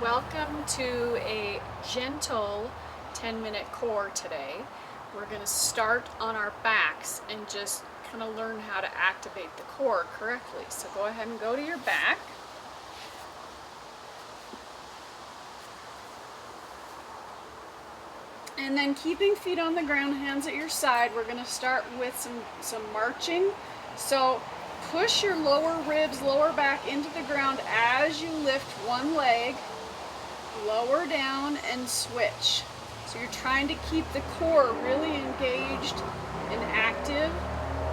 Welcome to a gentle 10-minute core today. We're going to start on our backs and just kind of learn how to activate the core correctly. So go ahead and go to your back. And then keeping feet on the ground, hands at your side, we're going to start with some marching. So push your lower ribs, lower back into the ground as you lift one leg, lower down and switch. So you're trying to keep the core really engaged and active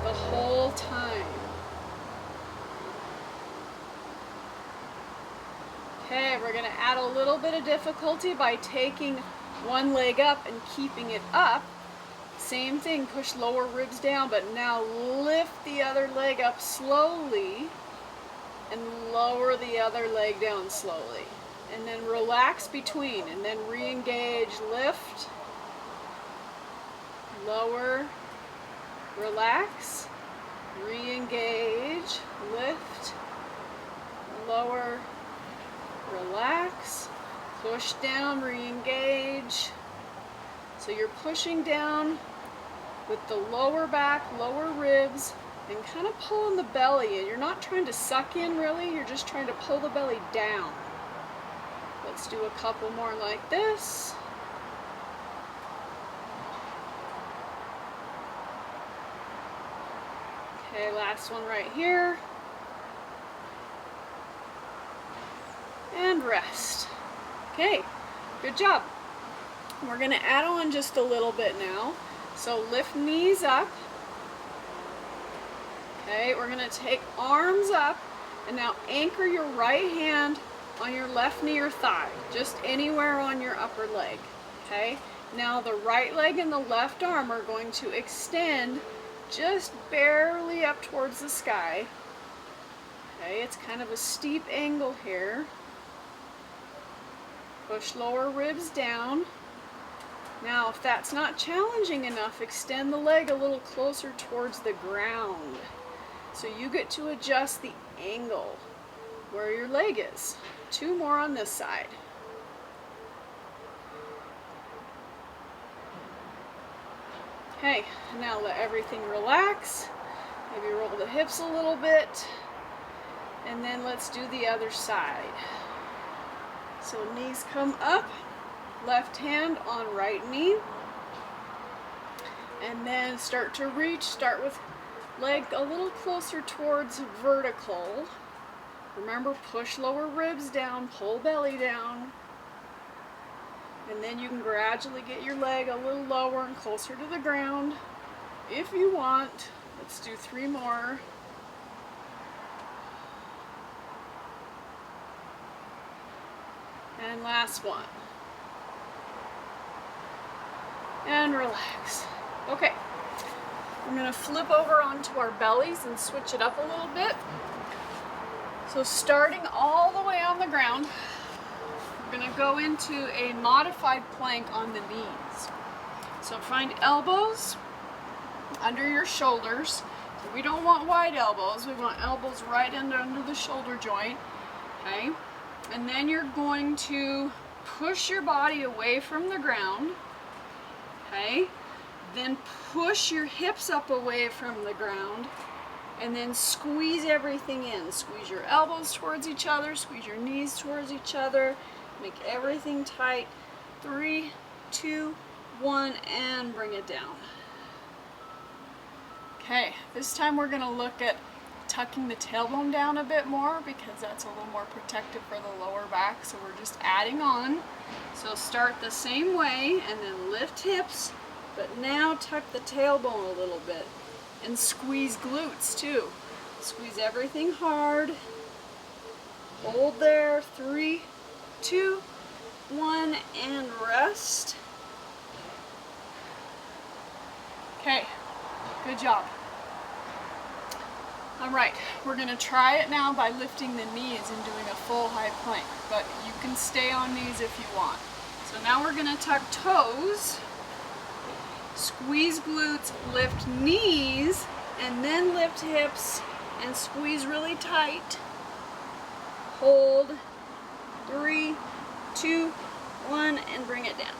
the whole time. Okay, we're going to add a little bit of difficulty by taking one leg up and keeping it up. Same thing, push lower ribs down, but now lift the other leg up slowly and lower the other leg down slowly. And then relax between, and then re-engage, lift, lower, relax, re-engage, lift, lower, relax, push down, re-engage. So you're pushing down with the lower back, lower ribs, and kind of pulling the belly in. You're not trying to suck in really, you're just trying to pull the belly down. Let's do a couple more like this. Okay, last one right here. And rest. Okay, good job. We're going to add on just a little bit now. So lift knees up. Okay, we're going to take arms up and now anchor your right hand on your left knee or thigh, just anywhere on your upper leg. Okay, now the right leg and the left arm are going to extend just barely up towards the sky. Okay, it's kind of a steep angle here. Push lower ribs down. Now, if that's not challenging enough, extend the leg a little closer towards the ground. So you get to adjust the angle where your leg is. Two more on this side. Okay, now let everything relax. Maybe roll the hips a little bit. And then let's do the other side. So knees come up, left hand on right knee. And then start to reach, start with leg a little closer towards vertical. Remember, push lower ribs down, pull belly down. And then you can gradually get your leg a little lower and closer to the ground if you want. Let's do 3 more. And last one. And relax. Okay, I'm going to flip over onto our bellies and switch it up a little bit. So starting all the way on the ground, we're going to go into a modified plank on the knees. So find elbows under your shoulders. So we don't want wide elbows, we want elbows right under the shoulder joint. Okay, and then you're going to push your body away from the ground. Okay, then push your hips up away from the ground. And then squeeze everything in. Squeeze your elbows towards each other, squeeze your knees towards each other, make everything tight. 3, 2, 1, and bring it down. Okay, this time we're going to look at tucking the tailbone down a bit more because that's a little more protective for the lower back, so we're just adding on. So start the same way and then lift hips, but now tuck the tailbone a little bit. And squeeze glutes too. Squeeze everything hard. Hold there. 3, 2, 1, and rest. Okay, good job. All right, we're going to try it now by lifting the knees and doing a full high plank, but you can stay on knees if you want. So now we're going to tuck toes. Squeeze glutes, lift knees, and then lift hips and squeeze really tight. Hold. 3, 2, 1, and bring it down.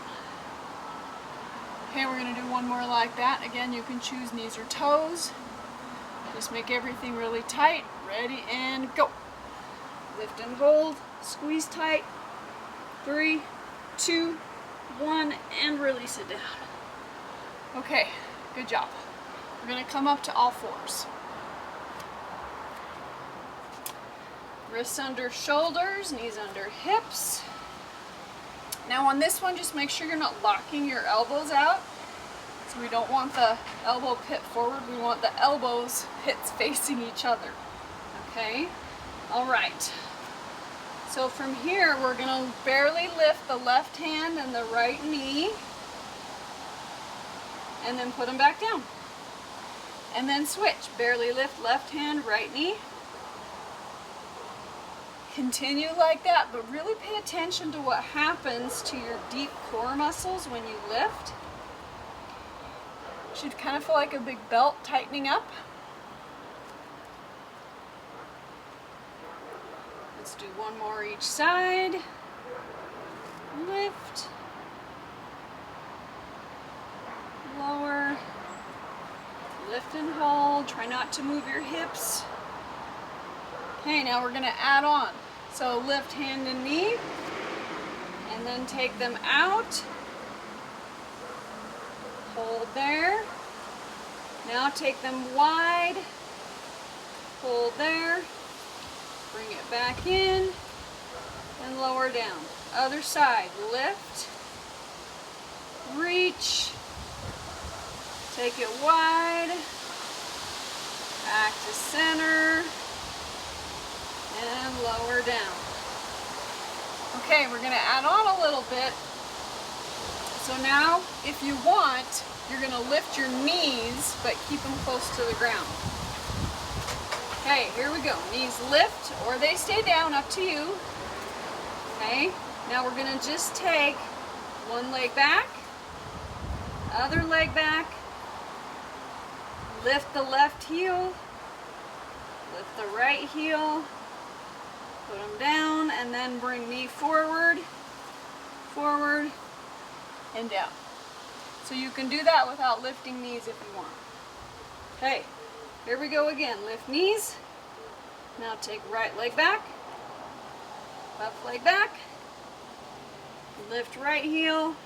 Okay, we're going to do one more like that. Again, you can choose knees or toes. Just make everything really tight. Ready and go. Lift and hold, squeeze tight. 3, 2, 1, and release it down. Okay, good job. We're going to come up to all fours. Wrists under shoulders, knees under hips. Now on this one, just make sure you're not locking your elbows out. So we don't want the elbow pit forward, we want the elbows pits facing each other. Okay? All right. So from here, we're going to barely lift the left hand and the right knee, and then put them back down. And then switch. Barely lift left hand, right knee. Continue like that, but really pay attention to what happens to your deep core muscles when you lift. Should kind of feel like a big belt tightening up. Let's do one more each side. Lift. Lower. Lift and hold. Try not to move your hips. Okay, now we're going to add on. So lift hand and knee, and then take them out. Hold there. Now take them wide. Hold there. Bring it back in, and lower down. Other side, lift, reach, take it wide, back to center, and lower down. Okay, we're going to add on a little bit. So now, if you want, you're going to lift your knees, but keep them close to the ground. Okay, here we go. Knees lift, or they stay down, up to you. Okay, now we're going to just take one leg back, other leg back, lift the left heel, lift the right heel, put them down, and then bring knee forward, forward, and down. So you can do that without lifting knees if you want. Okay, here we go again. Lift knees. Now take right leg back, left leg back, lift right heel,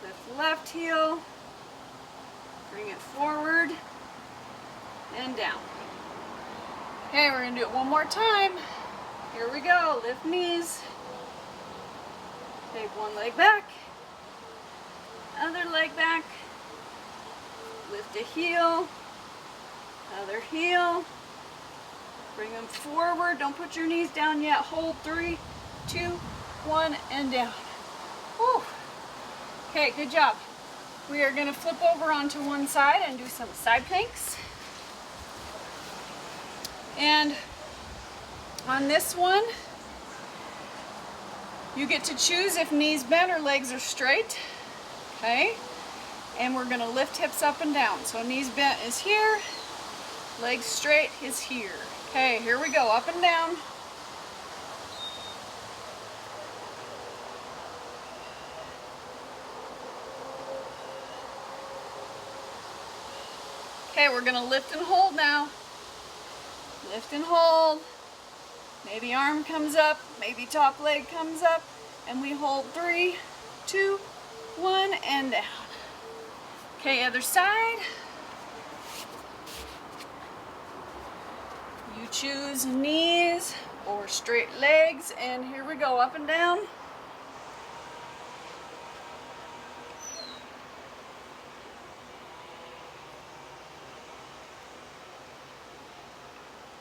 lift left heel, bring it forward, and down. Okay, we're going to do it one more time. Here we go. Lift knees. Take one leg back. Other leg back. Lift a heel. Other heel. Bring them forward. Don't put your knees down yet. Hold 3, 2, 1, and down. Whew. Okay, good job. We are going to flip over onto one side and do some side planks. And on this one, you get to choose if knees bent or legs are straight. Okay? And we're going to lift hips up and down. So knees bent is here, legs straight is here. Okay, here we go, up and down. Okay, we're going to lift and hold now. Lift and hold. Maybe arm comes up, maybe top leg comes up, and we hold 3, 2, 1, and down. Okay, other side. You choose knees or straight legs, and here we go, up and down.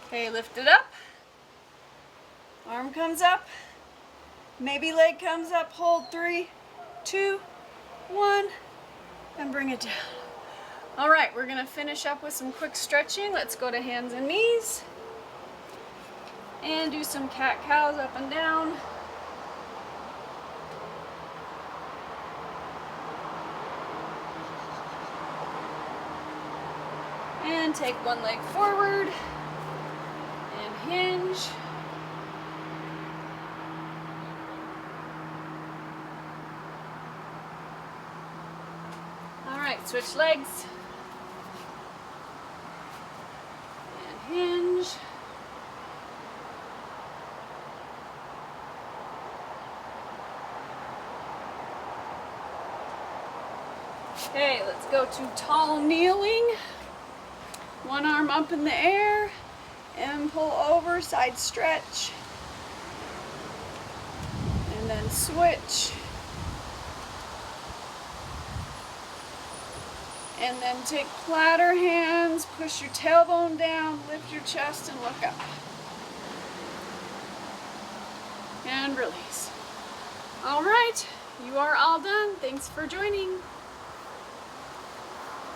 Okay, lift it up. Arm comes up. Maybe leg comes up. Hold 3, 2, 1, and bring it down. All right, we're going to finish up with some quick stretching. Let's go to hands and knees. And do some cat-cows up and down. And take one leg forward. And hinge. switch legs. And hinge. Okay, let's go to tall kneeling. One arm up in the air and pull over, side stretch. And then switch. And then take platter hands, push your tailbone down, lift your chest and look up. And release. All right, you are all done. Thanks for joining.